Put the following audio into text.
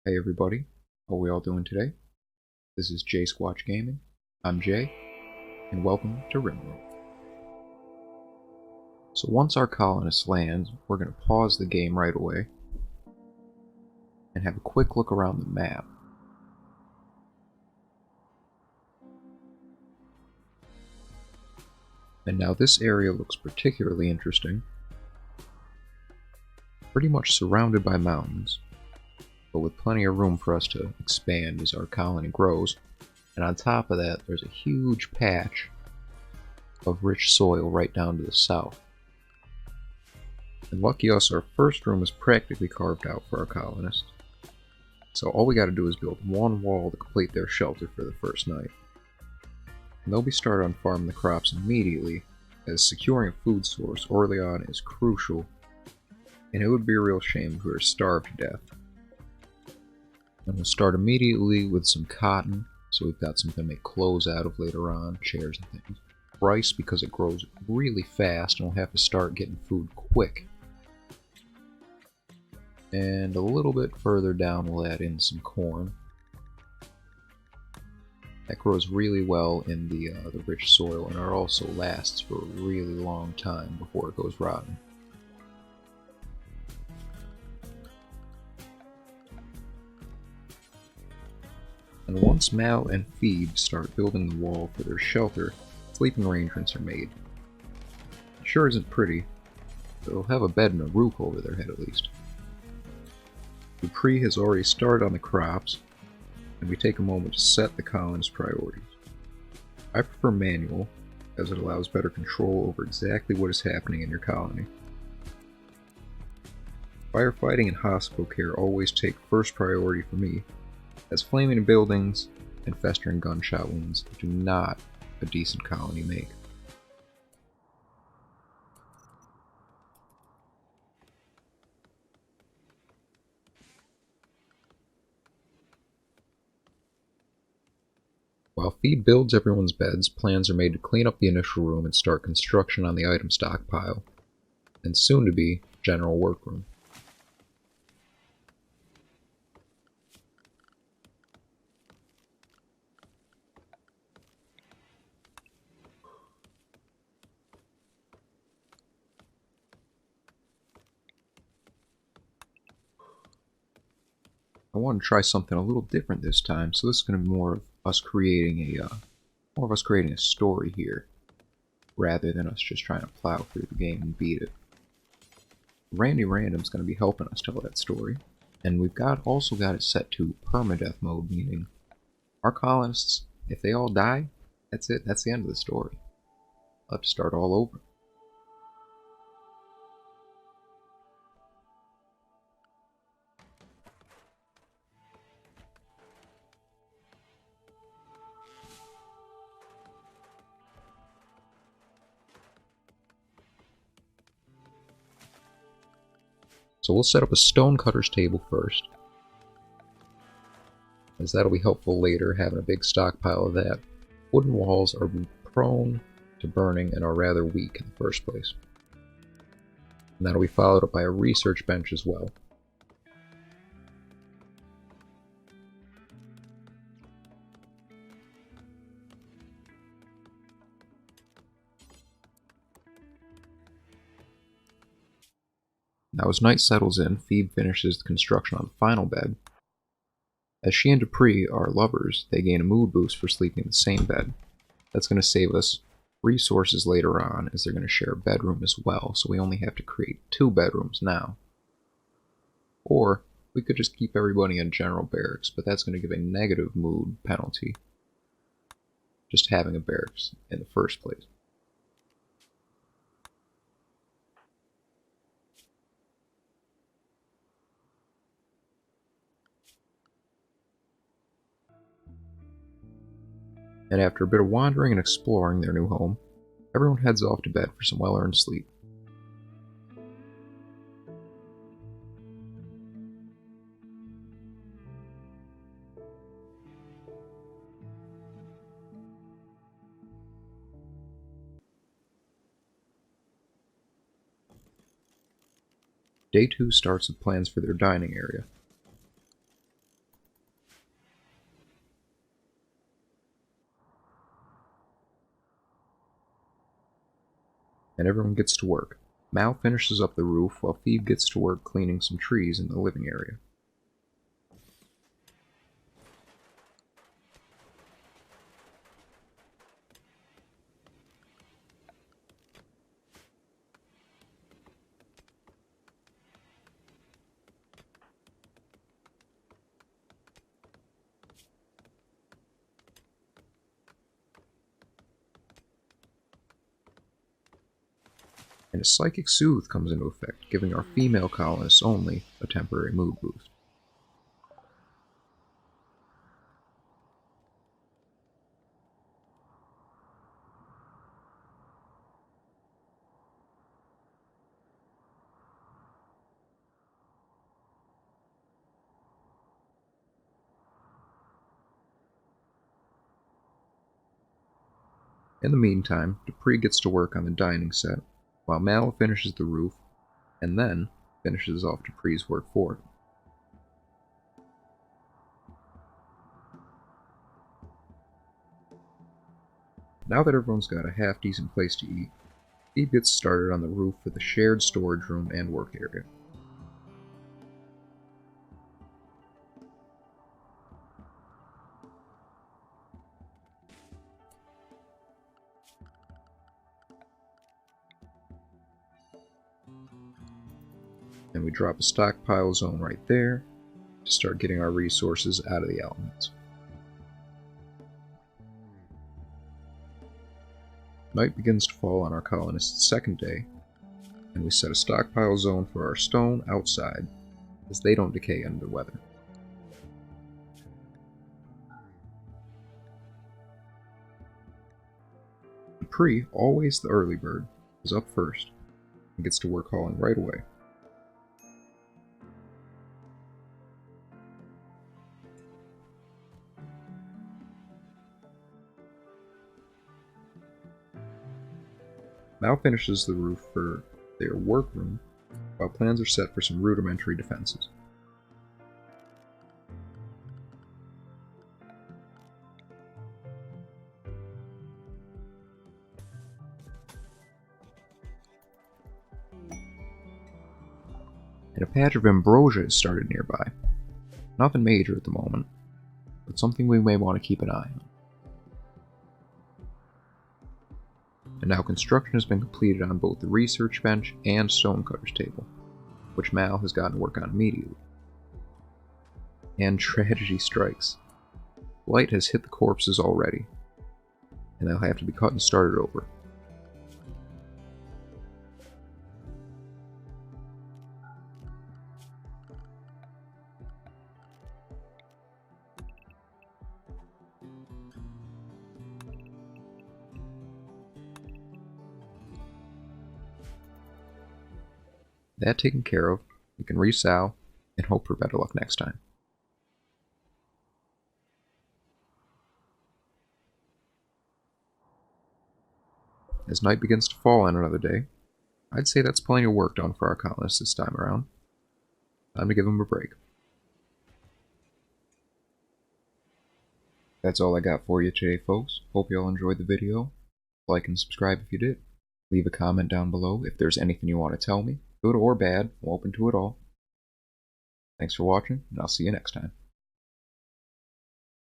Hey everybody, how are we all doing today? This is JaySquatch Gaming. I'm Jay, and welcome to RimWorld. So once our colonists land, we're going to pause the game right away and have a quick look around the map. And now this area looks particularly interesting. Pretty much surrounded by mountains, but with plenty of room for us to expand as our colony grows. And on top of that, there's a huge patch of rich soil right down to the south. And lucky us, our first room is practically carved out for our colonists. So all we gotta do is build one wall to complete their shelter for the first night. And they'll be started on farming the crops immediately, as securing a food source early on is crucial, and it would be a real shame if we were starved to death. And we'll start immediately with some cotton, so we've got something to make clothes out of later on, chairs and things. Rice, because it grows really fast and we'll have to start getting food quick. And a little bit further down we'll add in some corn. That grows really well in the rich soil, and it also lasts for a really long time before it goes rotten. And once Mal and Phoebe start building the wall for their shelter, sleeping arrangements are made. It sure isn't pretty, but they'll have a bed and a roof over their head at least. Dupree has already started on the crops, and we take a moment to set the colonist priorities. I prefer manual, as it allows better control over exactly what is happening in your colony. Firefighting and hospital care always take first priority for me, as flaming buildings and festering gunshot wounds do not a decent colony make. While Feed builds everyone's beds, plans are made to clean up the initial room and start construction on the item stockpile, and soon to be general workroom. I want to try something a little different this time, so this is going to be more of us creating a story here, rather than us just trying to plow through the game and beat it. Randy Random's going to be helping us tell that story, and we've also got it set to permadeath mode, meaning our colonists, if they all die, that's it. That's the end of the story. I'll have to start all over. So we'll set up a stonecutter's table first, as that'll be helpful later, having a big stockpile of that. Wooden walls are prone to burning and are rather weak in the first place. And that'll be followed up by a research bench as well. Now as night settles in, Phoebe finishes the construction on the final bed. As she and Dupree are lovers, they gain a mood boost for sleeping in the same bed. That's going to save us resources later on, as they're going to share a bedroom as well, so we only have to create 2 bedrooms now. Or we could just keep everybody in general barracks, but that's going to give a negative mood penalty, just having a barracks in the first place. And after a bit of wandering and exploring their new home, everyone heads off to bed for some well-earned sleep. Day 2 starts with plans for their dining area. and everyone gets to work. Mal finishes up the roof while Phoebe gets to work cleaning some trees in the living area. And a psychic soothe comes into effect, giving our female colonists only a temporary mood boost. In the meantime, Dupree gets to work on the dining set, while Mal finishes the roof, and then finishes off Dupree's work for it. Now that everyone's got a half-decent place to eat, Phoebe gets started on the roof for the shared storage room and work area. And we drop a stockpile zone right there to start getting our resources out of the elements. Night begins to fall on our colonists' second day, and we set a stockpile zone for our stone outside, as they don't decay under the weather. Dupree, always the early bird, is up first, and gets to work hauling right away. Mal finishes the roof for their workroom, while plans are set for some rudimentary defenses. And a patch of ambrosia is started nearby. Nothing major at the moment, but something we may want to keep an eye on. And now construction has been completed on both the research bench and stonecutter's table, which Mal has gotten to work on immediately. And tragedy strikes. Light has hit the corpses already, and they'll have to be cut and started over. That taken care of, we can resow and hope for better luck next time. As night begins to fall on another day, I'd say that's plenty of work done for our colonists this time around. Time to give them a break. That's all I got for you today, folks. Hope you all enjoyed the video. Like and subscribe if you did. Leave a comment down below if there's anything you want to tell me, good or bad. I'm open to it all. Thanks for watching, and I'll see you next time.